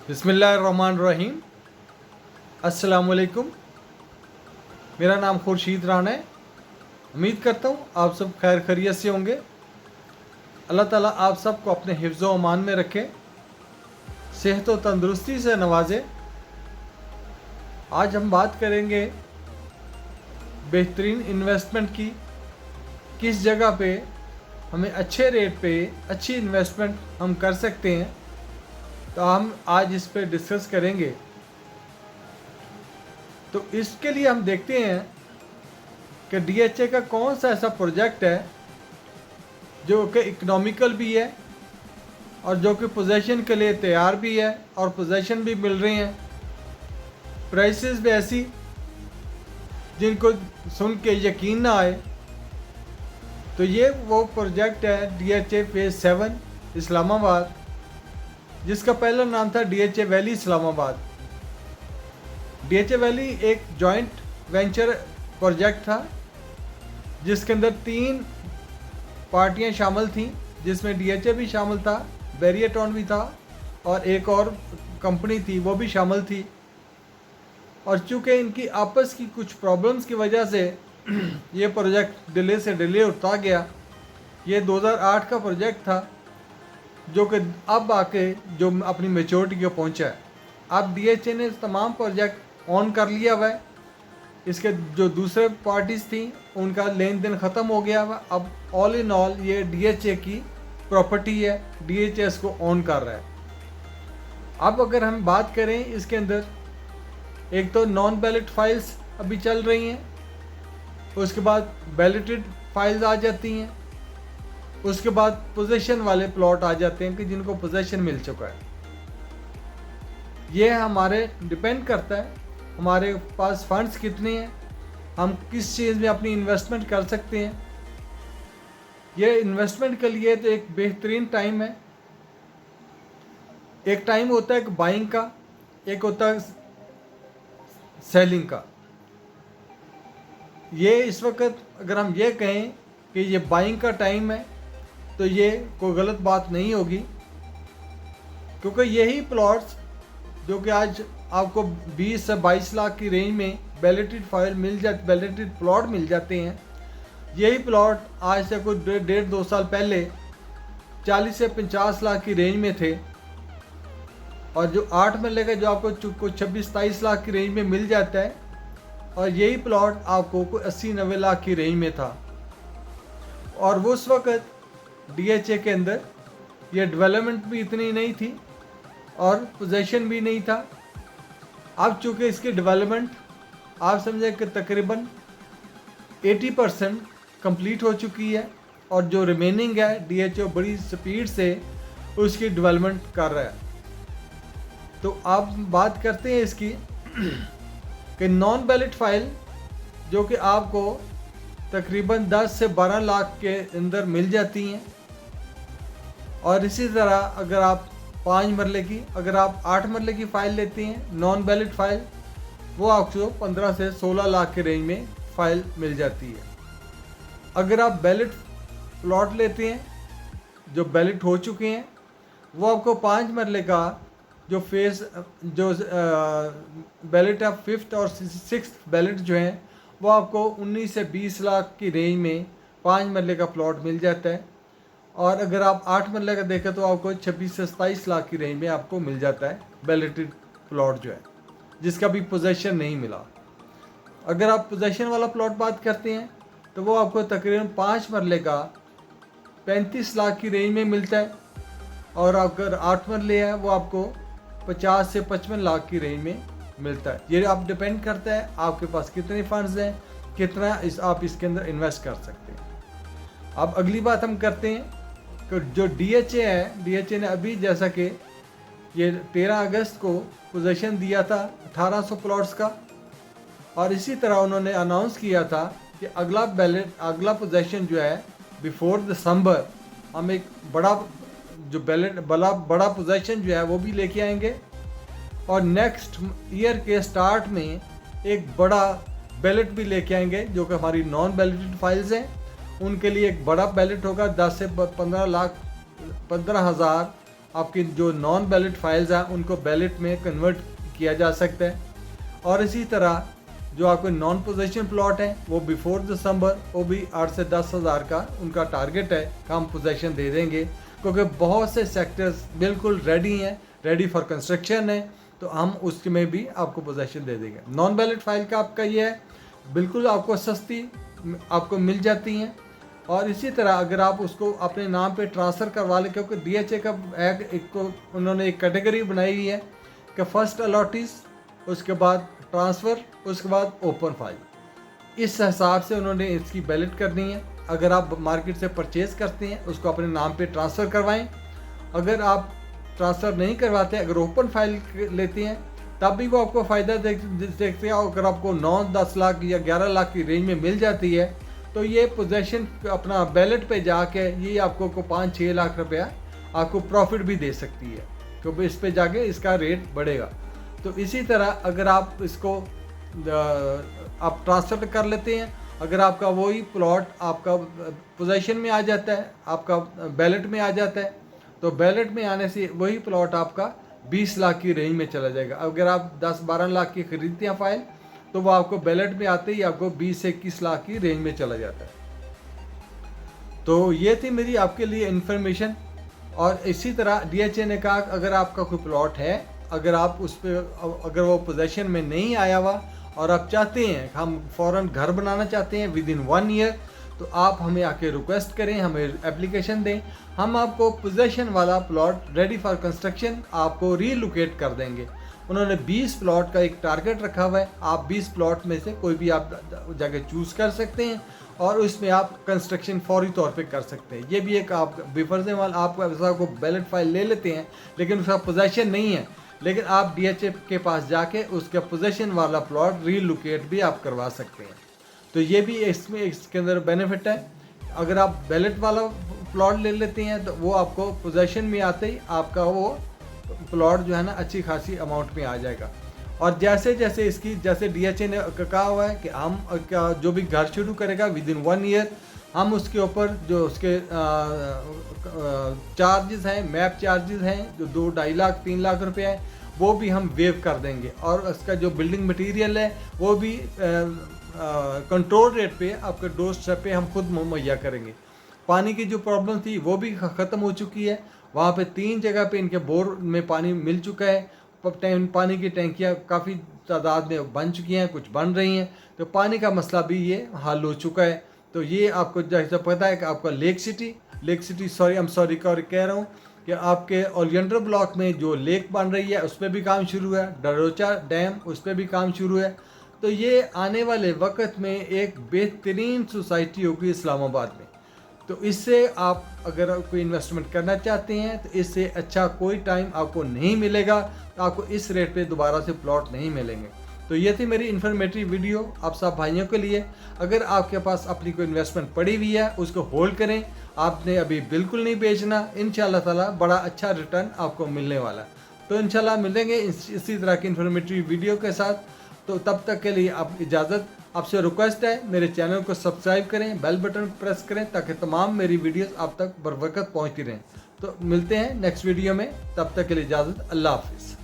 बिस्मिल्लाहिर्रहमानिर्रहीम। अस्सलामुअलैकुम। मेरा नाम खुर्शीद राना है। उम्मीद करता हूँ आप सब खैर खैरियत से होंगे। अल्लाह ताला आप सबको अपने हिफ्ज़ व अमान में रखे, सेहत व तंदुरुस्ती से नवाजे। आज हम बात करेंगे बेहतरीन इन्वेस्टमेंट की, किस जगह पे हमें अच्छे रेट पे अच्छी इन्वेस्टमेंट हम कर सकते हैं। तो हम आज इस पे डिस्कस करेंगे। तो इसके लिए हम देखते हैं कि डीएचए का कौन सा ऐसा प्रोजेक्ट है जो कि इकोनॉमिकल भी है और जो कि पोजीशन के लिए तैयार भी है और पोजीशन भी मिल रही हैं, प्राइसेस भी ऐसी जिनको सुन के यकीन ना आए। तो ये वो प्रोजेक्ट है डीएचए फेज़ 7 इस्लामाबाद, जिसका पहला नाम था DHA valley Islamabad. DHA valley एक जॉइंट वेंचर प्रोजेक्ट था जिसके अंदर 3 पार्टियां शामिल थीं, जिसमें डीएचए भी शामिल था, बैरिएटॉन भी था और एक और कंपनी थी वो भी शामिल थी। और चूँकि इनकी आपस की कुछ प्रॉब्लम्स की वजह से ये प्रोजेक्ट डिले से डिले होता गया। ये 2008 का प्रोजेक्ट था जो कि अब आके जो अपनी मेच्योरिटी को पहुंचा है। अब डीएचए ने तमाम प्रोजेक्ट ऑन कर लिया हुआ है। इसके जो दूसरे पार्टीज़ थी उनका लेन देन ख़त्म हो गया हुआ। अब ऑल इन ऑल ये डीएचए की प्रॉपर्टी है, डीएचए इसको ऑन कर रहा है। अब अगर हम बात करें इसके अंदर, एक तो नॉन बैलेट फाइल्स अभी चल रही हैं, उसके बाद बैलेटेड फाइल्स आ जाती हैं, उसके बाद पोजीशन वाले प्लॉट आ जाते हैं कि जिनको पोजीशन मिल चुका है। ये हमारे डिपेंड करता है हमारे पास फंड्स कितने हैं, हम किस चीज़ में अपनी इन्वेस्टमेंट कर सकते हैं। ये इन्वेस्टमेंट के लिए तो एक बेहतरीन टाइम है। एक टाइम होता है बाइंग का, एक होता है सेलिंग का। ये इस वक्त अगर हम ये कहें कि ये बाइंग का टाइम है तो ये कोई गलत बात नहीं होगी, क्योंकि यही प्लॉट्स जो कि आज आपको 20 से 22 लाख की रेंज में बैलेटेड प्लॉट मिल जाते हैं, यही प्लॉट आज से कुछ 1.5-2 साल पहले 40 से 50 लाख की रेंज में थे। और जो 8 मरले का जो आपको कुछ 26-27 लाख की रेंज में मिल जाता है, और यही प्लॉट आपको कोई 80-90 लाख की रेंज में था। और वो उस वक्त डीएचए के अंदर ये डेवलपमेंट भी इतनी नहीं थी और पोजीशन भी नहीं था। अब चूँकि इसकी डेवलपमेंट आप समझें कि तकरीबन 80% कंप्लीट हो चुकी है और जो रिमेनिंग है डीएचए बड़ी स्पीड से उसकी डेवलपमेंट कर रहा है। तो आप बात करते हैं इसकी कि नॉन बैलेट फाइल जो कि आपको तकरीबन 10 से 12 लाख के अंदर मिल जाती हैं। और इसी तरह अगर आप 5 मरले की, अगर आप 8 मरले की फ़ाइल लेते हैं नॉन बैलेट फाइल, वो आपको 15 से 16 लाख के रेंज में फ़ाइल मिल जाती है। अगर आप बैलेट प्लॉट लेते हैं जो बैलेट हो चुके हैं, वो आपको 5 मरले का जो फेज़ जो बैलेट है 5th और 6th बैलेट जो हैं वो आपको 19 से 20 लाख की रेंज में 5 मरले का प्लॉट मिल जाता है। और अगर आप 8 मरले का देखें तो आपको 26 से 27 लाख की रेंज में आपको मिल जाता है बैलेटेड प्लॉट जो है, जिसका भी पोजीशन नहीं मिला। अगर आप पोजीशन वाला प्लॉट बात करते हैं तो वो आपको तकरीबन 5 मरले का 35 लाख की रेंज में मिलता है। और अगर 8 मरले है वो आपको 50 से 55 लाख की रेंज में मिलता है। ये आप डिपेंड करता है आपके पास कितने फंड्स हैं, कितना आप इसके अंदर इन्वेस्ट कर सकते हैं। अब अगली बात हम करते हैं कि जो डीएचए है, डीएचए ने अभी जैसा कि ये 13 अगस्त को पोजीशन दिया था 1800 प्लॉट्स का, और इसी तरह उन्होंने अनाउंस किया था कि अगला पोजीशन जो है बिफोर दिसंबर हम एक बड़ा पोजीशन जो है वो भी लेके आएंगे। और नेक्स्ट ईयर के स्टार्ट में एक बड़ा बैलेट भी लेके आएंगे जो कि हमारी नॉन बैलेटेड फाइल्स हैं। उनके लिए एक बड़ा बैलेट होगा, 10 से 15 हज़ार आपकी जो नॉन बैलेट फाइल्स हैं उनको बैलेट में कन्वर्ट किया जा सकता है। और इसी तरह जो आपके नॉन पोजेशन प्लॉट है वो बिफोर दिसंबर वो भी 8 से 10 हज़ार का उनका टारगेट है कि हम पोजेशन दे देंगे, क्योंकि बहुत से सेक्टर्स बिल्कुल रेडी हैं, रेडी फॉर कंस्ट्रक्शन है, तो हम उसमें भी आपको पोजेशन दे देंगे। नॉन बैलेट फाइल का आपका ये है बिल्कुल आपको सस्ती आपको मिल जाती हैं। और इसी तरह अगर आप उसको अपने नाम पे ट्रांसफ़र करवा लें, क्योंकि DHA का एक को उन्होंने एक कैटेगरी बनाई हुई है कि फर्स्ट अलॉटीज़, उसके बाद ट्रांसफ़र, उसके बाद ओपन फाइल, इस हिसाब से उन्होंने इसकी बैलेट करनी है। अगर आप मार्केट से परचेज़ करते हैं उसको अपने नाम पे ट्रांसफ़र करवाएं। अगर आप ट्रांसफ़र नहीं करवाते, अगर ओपन फाइल लेते हैं तब भी वो आपको फ़ायदा देखते हैं। अगर आपको 9-10 लाख या 11 लाख की रेंज में मिल जाती है तो ये पोजेशन अपना बैलेट पे जाके ये आपको 5-6 लाख रुपया आपको प्रॉफिट भी दे सकती है, क्योंकि इस पे जाके इसका रेट बढ़ेगा। तो इसी तरह अगर आप इसको आप ट्रांसफ़र कर लेते हैं, अगर आपका वही प्लॉट आपका पोजीशन में आ जाता है, आपका बैलेट में आ जाता है, तो बैलेट में आने से वही प्लॉट आपका 20 लाख की रेंज में चला जाएगा। अगर आप 10-12 लाख की खरीदते हैं फाइल तो वो आपको बैलेट में आते ही आपको 20 से 21 लाख की रेंज में चला जाता है। तो ये थी मेरी आपके लिए इन्फॉर्मेशन। और इसी तरह DHA ने कहा अगर आपका कोई प्लॉट है, अगर आप उस पर अगर वो पोजेशन में नहीं आया हुआ और आप चाहते हैं हम फ़ौरन घर बनाना चाहते हैं विद इन 1 ईयर, तो आप हमें आके रिक्वेस्ट करें, हमें एप्लीकेशन दें, हम आपको पोजेशन वाला प्लॉट रेडी फॉर कंस्ट्रक्शन आपको रीलोकेट कर देंगे। उन्होंने 20 प्लॉट का एक टारगेट रखा हुआ है, आप 20 प्लॉट में से कोई भी आप जगह चूज़ कर सकते हैं और उसमें आप कंस्ट्रक्शन फौरी तौर पे कर सकते हैं। ये भी एक आप बेफर्ज वाल आप ऐसा को बैलेट फाइल ले लेते हैं लेकिन उसका पोजेशन नहीं है, लेकिन आप DHA के पास जाके उसका पोजेशन वाला प्लॉट रीलोकेट भी आप करवा सकते हैं। तो ये भी इसके अंदर बेनिफिट है। अगर आप बैलेट वाला प्लॉट ले लेते हैं तो वो आपको पोजेशन में आते ही आपका वो प्लॉट जो है ना अच्छी खासी अमाउंट में आ जाएगा। और जैसे जैसे इसकी जैसे DHA ने कहा हुआ है कि हम जो भी घर शुरू करेगा विद इन 1 ईयर हम उसके ऊपर जो उसके चार्जेस हैं, मैप चार्जेस हैं जो 2-2.5 लाख 3 लाख रुपए हैं, वो भी हम वेव कर देंगे। और उसका जो बिल्डिंग मटेरियल है वो भी कंट्रोल रेट पे आपके डोर स्टेप पे हम खुद मुहैया करेंगे। पानी की जो प्रॉब्लम थी वो भी ख़त्म हो चुकी है। वहाँ पे 3 जगह पे इनके बोर में पानी मिल चुका है। पानी की टैंकियाँ काफ़ी तादाद में बन चुकी हैं, कुछ बन रही हैं, तो पानी का मसला भी ये हल हो चुका है। तो ये आपको जैसा पता है कि आपका लेक सिटी कह रहा हूँ कि आपके ओलियंडर ब्लॉक में जो लेक बन रही है उस पर भी काम शुरू है, डरोचा डैम उस पर भी काम शुरू है। तो ये आने वाले वक्त में एक बेहतरीन सोसाइटी होगी इस्लामाबाद में। तो इससे आप अगर कोई इन्वेस्टमेंट करना चाहते हैं तो इससे अच्छा कोई टाइम आपको नहीं मिलेगा, तो आपको इस रेट पे दोबारा से प्लॉट नहीं मिलेंगे। तो ये थी मेरी इन्फॉर्मेटिव वीडियो आप सब भाइयों के लिए। अगर आपके पास अपनी कोई इन्वेस्टमेंट पड़ी हुई है उसको होल्ड करें, आपने अभी बिल्कुल नहीं बेचना। इंशाल्लाह ताला बड़ा अच्छा रिटर्न आपको मिलने वाला। तो इंशाल्लाह मिलेंगे इसी तरह की इन्फॉर्मेटिव वीडियो के साथ। तो तब तक के लिए आप इजाज़त, आपसे रिक्वेस्ट है मेरे चैनल को सब्सक्राइब करें, बेल बटन प्रेस करें ताकि तमाम मेरी वीडियोस आप तक बर वक्त पहुँचती रहें। तो मिलते हैं नेक्स्ट वीडियो में, तब तक के लिए इजाज़त, अल्लाह हाफिज़।